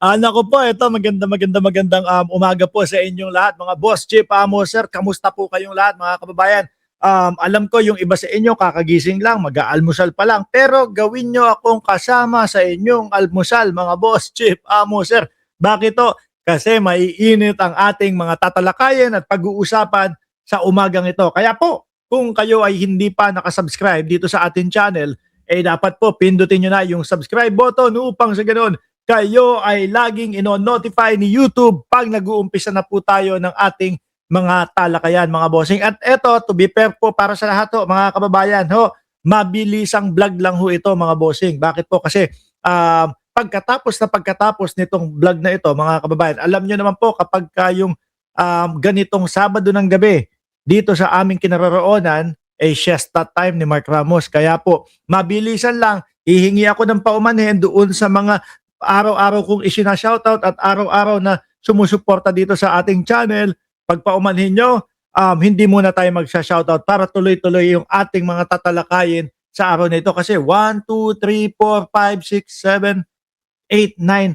Naku po, ito magandang umaga po sa inyong lahat, mga boss, Chip, Amo, sir. Kamusta po kayong lahat, mga kababayan? Alam ko yung iba sa inyo kakagising lang, mag-aalmusal pa lang, pero gawin nyo akong kasama sa inyong almusal, mga boss, Chip, Amo, sir. Bakit to? Kasi maiinit ang ating mga tatalakayin at pag-uusapan sa umagang ito. Kaya po, kung kayo ay hindi pa nakasubscribe dito sa ating channel, dapat po pindutin nyo na yung subscribe button upang sa ganun kayo ay laging ino-notify ni YouTube pag nag-uumpisa na po tayo ng ating mga talakayan, mga bossing. At eto, to be fair po para sa lahat ho, mga kababayan, mabilisang vlog lang ho ito, mga bossing. Bakit po? Kasi pagkatapos nitong vlog na ito, mga kababayan, alam nyo naman po kapag yung ganitong Sabado ng gabi dito sa aming kinaroroonan, siesta time ni Mark Ramos. Kaya po, mabilisan lang, hihingi ako ng paumanhin doon sa mga araw-araw kong isina-shoutout at araw-araw na sumusuporta dito sa ating channel. Pag paumanhin nyo, hindi muna tayo magsha-shoutout para tuloy-tuloy yung ating mga tatalakayin sa araw na ito. Kasi 1, 2, 3, 4, 5, 6, 7, 8, 9.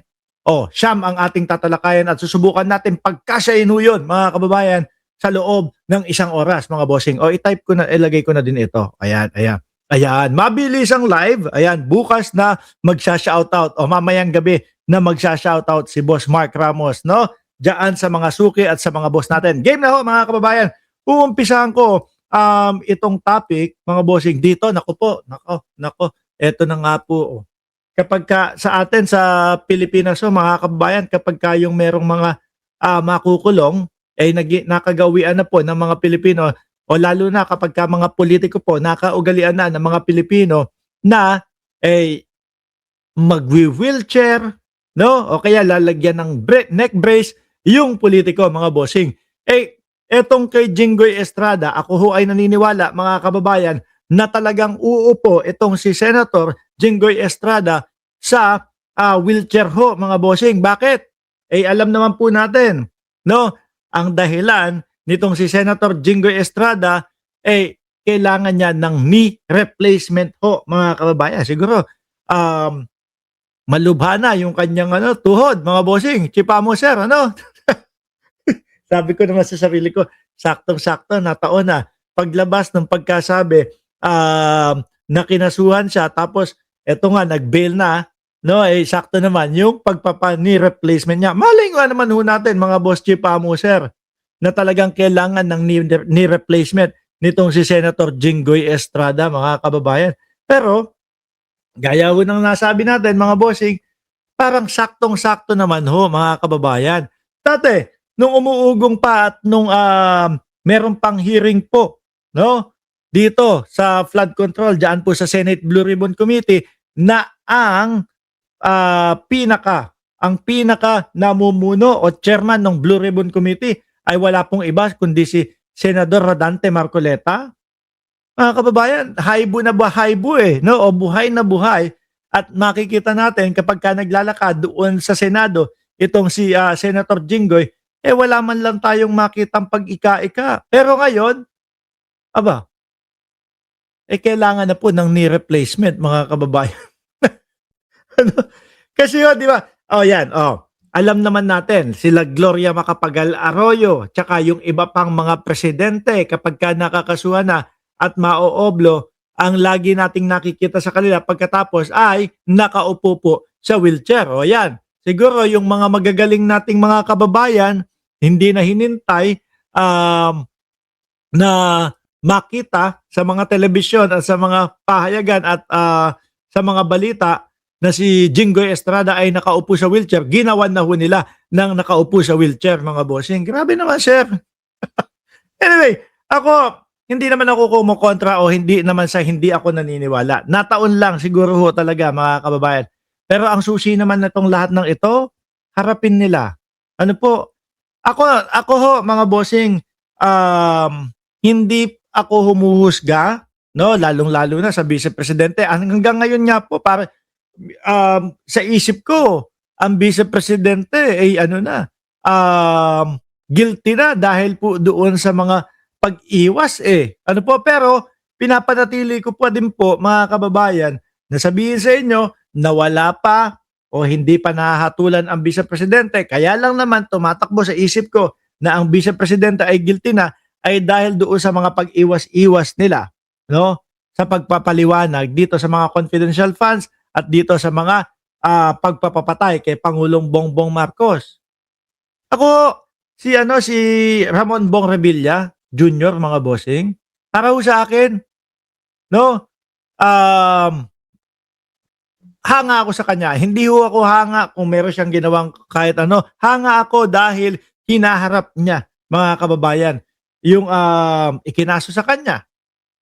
Siyam ang ating tatalakayan at susubukan natin pagkasyahin ho yun, mga kababayan, sa loob ng 1 oras, mga bossing. I-type ko na, ilagay ko na din ito. Ayan, ayan. Ayan, mabilis ang live. Ayan, bukas na magsha-shoutout o mamayang gabi na magsha-shoutout si Boss Mark Ramos, no? Diyan sa mga suki at sa mga boss natin. Game na ho, mga kababayan. Uumpisahan ko itong topic, mga bossing, dito. Nako po, nako. Ito na nga po. Kapag sa atin sa Pilipinas, mga kababayan, kapag yung merong mga makukulong, nakagawian na po ng mga Pilipino, o lalo na kapag mga politiko po, nakaugalian na ng mga Pilipino na mag-wheelchair, no? O kaya lalagyan ng neck brace yung politiko, mga bossing. Etong kay Jinggoy Estrada, ako ho ay naniniwala, mga kababayan, na talagang uupo itong si Senator Jinggoy Estrada sa wheelchair ho, mga bossing. Bakit? Alam naman po natin, no? Ang dahilan nitong si Senator Jinggoy Estrada, kailangan niya ng knee replacement ho, mga kababayan. Siguro, malubha na yung kanyang tuhod, mga bossing. Chipa mo, sir, ano? Sabi ko naman sa sarili ko, saktong-sakto, nataon na. Paglabas ng pagkasabi, nakinasuhan siya, tapos eto nga, nag-bail na, no? Sakto naman, yung pagpapa-knee replacement niya. Malay nga naman ho natin, mga boss Chipa mo, sir, na talagang kailangan ng knee replacement nitong si Senator Jinggoy Estrada, mga kababayan. Pero, gaya ho ng nasabi natin, mga bossing, parang saktong-sakto naman ho, mga kababayan. Dati, nung umuugong pa at nung meron pang hearing po, no? Dito sa flood control, diyan po sa Senate Blue Ribbon Committee, na ang pinaka namumuno o chairman ng Blue Ribbon Committee ay wala pong iba kundi si Senador Rodante Marcoleta. Mga kababayan, haybo na haybo no? O buhay na buhay. At makikita natin kapag naglalakad doon sa Senado, itong si Senator Jinggoy, wala man lang tayong makitang pag-ika-ika. Pero ngayon, kailangan na po ng knee replacement, mga kababayan. Kasi di ba? Yan, alam naman natin, sila Gloria Macapagal Arroyo, tsaka yung iba pang mga presidente, kapag nakakasuhan na at maooblo, ang lagi nating nakikita sa kanila pagkatapos ay nakaupo po sa wheelchair. Yan. Siguro yung mga magagaling nating mga kababayan, hindi na hinintay na makita sa mga telebisyon at sa mga pahayagan at sa mga balita na si Jinggoy Estrada ay nakaupo sa wheelchair. Ginawan na ho nila ng nakaupo sa wheelchair, mga bossing. Grabe naman, sir. Anyway, hindi naman ako kumukontra o hindi naman sa hindi ako naniniwala. Nataon lang siguro ho talaga, mga kababayan. Pero ang susi naman na itong lahat ng ito, harapin nila. Ano po? Ako ho, mga bossing, hindi ako humuhusga, no? Lalong-lalo na sa Vice Presidente. Hanggang ngayon nga po, sa isip ko, ang Vice Presidente guilty na dahil po doon sa mga pag-iwas Ano po, pero pinapanatili ko pa din po, mga kababayan, na sabihin sa inyo na wala pa o hindi pa nahahatulan ang Vice Presidente. Kaya lang naman tumatakbo sa isip ko na ang Vice Presidente ay guilty na ay dahil doon sa mga pag-iwas-iwas nila, no? Sa pagpapaliwanag dito sa mga confidential funds at dito sa mga pagpapapatay kay Pangulong Bongbong Marcos. Ako, si Ramon Bong Revilla Jr., mga bossing, para ho sa akin, no? Um, Hanga ako sa kanya. Hindi ho ako hanga kung meron siyang ginawang kahit ano. Hanga ako dahil hinaharap niya, mga kababayan, yung ikinaso sa kanya.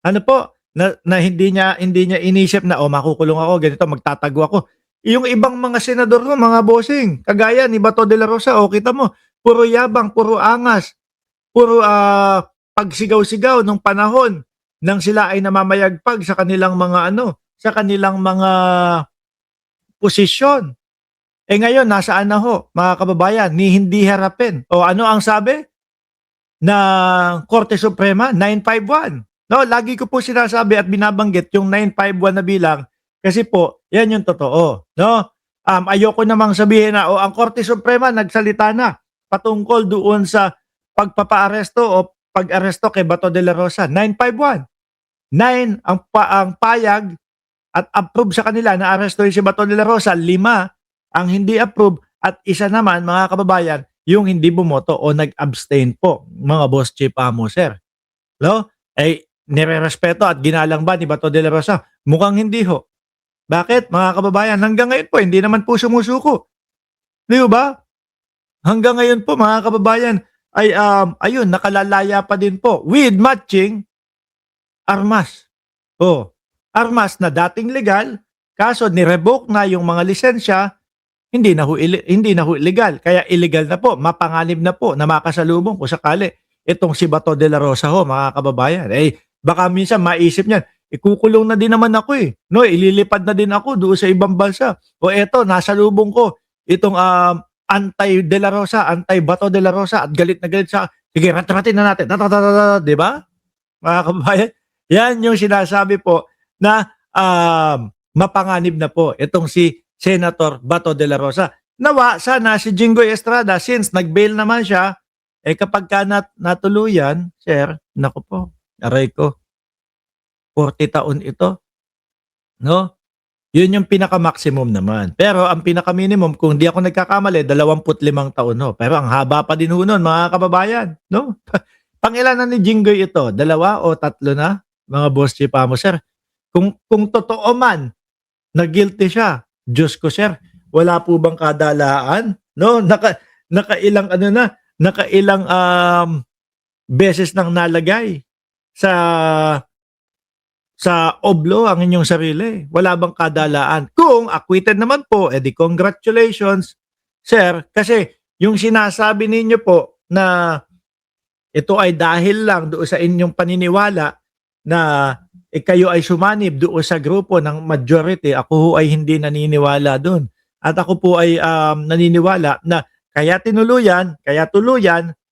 Ano po, na hindi niya inisip na makukulong ako, ganito, magtatago ako. Yung ibang mga senador ko, mga bossing, kagaya ni Bato de la Rosa, kita mo, puro yabang, puro angas, puro pagsigaw-sigaw nung panahon nang sila ay namamayagpag sa kanilang mga sa kanilang mga posisyon. Ngayon, nasaan na ho, mga kababayan, ni hindi harapin. O ano ang sabi ng Korte Suprema? 951. No, lagi ko po sinasabi at binabanggit yung 951 na bilang kasi po, yan yung totoo. No? Ayoko namang sabihin na ang Korte Suprema nagsalita na patungkol doon sa pagpapaaresto o pag-aresto kay Bato de la Rosa. 951. 9 ang payag at approve sa kanila na arestuhin si Bato de la Rosa. 5 ang hindi approve at isa naman, mga kababayan, yung hindi bumoto o nag-abstain po, mga boss chief amo, sir. No? Nire-respeto at ginalang ba ni Bato de la Rosa? Mukhang hindi ho. Bakit, mga kababayan? Hanggang ngayon po, hindi naman po sumusuko. Di ba? Hanggang ngayon po, mga kababayan, ay ayun, nakalalaya pa din po with matching armas. Armas na dating legal, kaso ni-revoke na yung mga lisensya, hindi na ho illegal. Kaya illegal na po, mapanganib na po na makasalubong kung sakali itong si Bato de la Rosa ho, mga kababayan. Baka minsan maisip niyan, ikukulong na din naman ako no, ililipad na din ako doon sa ibang bansa. Eto, nasa lubong ko itong anti-De La Rosa, anti-Bato de la Rosa at galit na galit sa, sige, ratratin na natin. Di ba? Mga kababayan, yan yung sinasabi po na mapanganib na po itong si Senator Bato de la Rosa. Nawa, sana si Jinggoy Estrada, since nag-bail naman siya, kapag ka natuluyan, sir, naku po, aray ko, 40 taon ito. No? Yun yung pinaka-maximum naman. Pero ang pinaka-minimum, kung di ako nagkakamali, 25 taon ho. Pero ang haba pa din ho nun, mga kababayan. No? Pangilan na ni Jinggoy ito? 2 o 3 na? Mga boss chief amo, sir. Kung totoo man na guilty siya, Diyos ko, sir, wala po bang kadalaan? No? Nakailang beses nang nalagay sa oblo ang inyong sarili. Wala bang kadalaan? Kung acquitted naman po, edi congratulations, sir. Kasi yung sinasabi ninyo po na ito ay dahil lang doon sa inyong paniniwala na kayo ay sumanib doon sa grupo ng majority, ako ho ay hindi naniniwala doon. At ako po ay naniniwala na kaya tuluyan,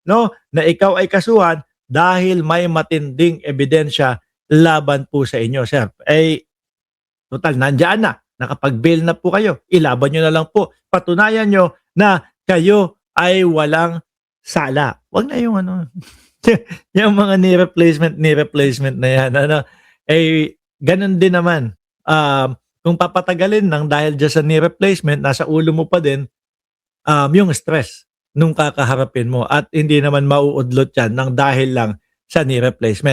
no, na ikaw ay kasuhan dahil may matinding ebidensya laban po sa inyo, sir. Total, nandiyan na. Nakapag-bail na po kayo. Ilaban nyo na lang po. Patunayan nyo na kayo ay walang sala. Wag na yung yung mga ni-replacement na yan. Ganun din naman. Kung papatagalin ng dahil dyan sa ni-replacement, nasa ulo mo pa din yung stress nung kakaharapin mo at hindi naman mauudlot yan ng dahil lang sa ni-replacement.